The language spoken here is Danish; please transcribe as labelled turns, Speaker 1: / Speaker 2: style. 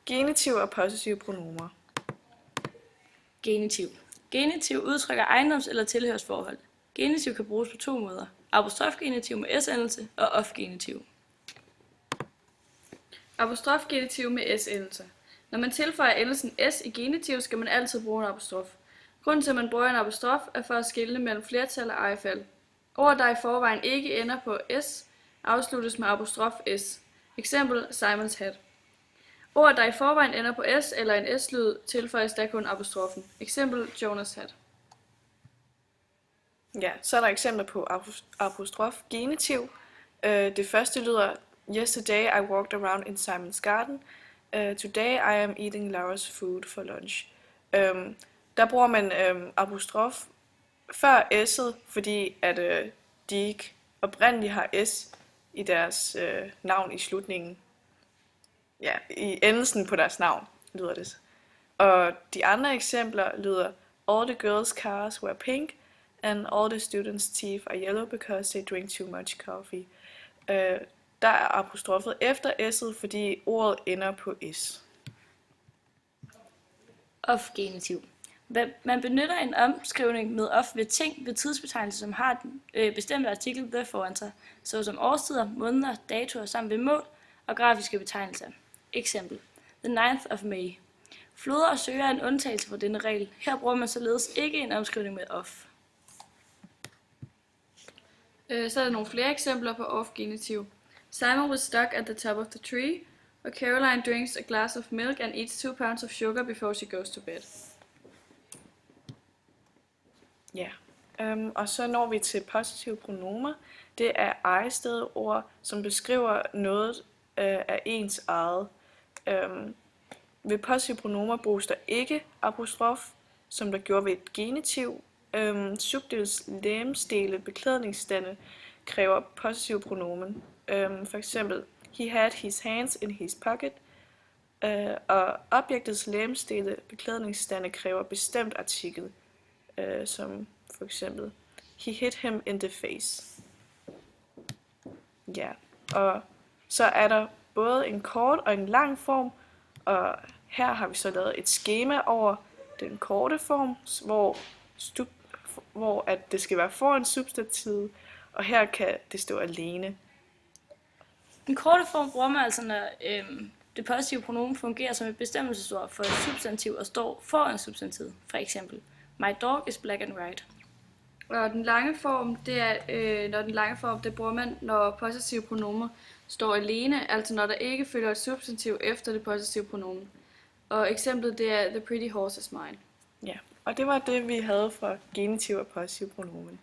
Speaker 1: Genitiv og possessive pronomer.
Speaker 2: Genitiv. Genitiv udtrykker ejendoms- eller tilhørsforhold. Genitiv kan bruges på to måder. Apostrofgenitiv med s-endelse og off-genitiv.
Speaker 3: Apostrofgenitiv med s-endelse. Når man tilføjer endelsen s i genitiv, skal man altid bruge en apostrof. Grunden til, at man bruger en apostrof, er for at skelne mellem flertal og ejefald. Ord, der i forvejen ikke ender på s, afsluttes med apostrof s. Eksempel Simon's hat. Ord, der i forvejen ender på s eller en s-lyd, tilføjes da kun apostrofen. Eksempel Jonas' hat.
Speaker 1: Ja, så er der eksempler på apostrof genitiv. Det første lyder: Yesterday I walked around in Simon's garden. Today I am eating Laura's food for lunch. Der bruger man apostrof før s'et, fordi at de ikke oprindeligt har s i deres navn i slutningen. Ja, i endelsen på deres navn lyder det. Og de andre eksempler lyder: All the girls' cars were pink, and all the students' teeth are yellow because they drink too much coffee. Der er apostrofet efter s'et, fordi ordet ender på s.
Speaker 2: Off-genitiv. Man benytter en omskrivning med off ved ting ved tidsbetegnelser, som har den bestemte artikel the foran sig, såsom årstider, måneder, datoer samt ved mål og grafiske betegnelser. Eksempel: The 9th of May. Floder og søer er en undtagelse fra denne regel. Her bruger man således ikke en omskrivning med off.
Speaker 3: Så er der nogle flere eksempler på off-genitiv. Simon was stuck at the top of the tree, og Caroline drinks a glass of milk and eats 2 pounds of sugar before she goes to bed.
Speaker 1: Ja, og så når vi til possessive pronomer. Det er ejestedord, som beskriver noget af ens eget. Ved possessive pronomer bruges der ikke apostrof, som der gjorde ved et genitiv. Subdels legemsdele beklædningsstande kræver possessive pronomen. For eksempel: He had his hands in his pocket. Og objektets legemsdele beklædningsstande kræver bestemt artikel, som for eksempel: He hit him in the face. Ja, og så er der både en kort og en lang form, og her har vi så lavet et skema over den korte form, hvor at det skal være foran substantivet, og her kan det stå alene.
Speaker 2: Den korte form bruger man altså, når det possessive pronomen fungerer som et bestemmelsesord for et substantiv og står foran substantivet. For eksempel: My dog is black and white.
Speaker 3: Og den lange form, det bruger man, når possessive pronomer står alene, altså når der ikke følger et substantiv efter det possessive pronomen. Og eksemplet, det er The pretty horse is mine.
Speaker 1: Ja, og det var det, vi havde fra genitiv og possessive pronomen.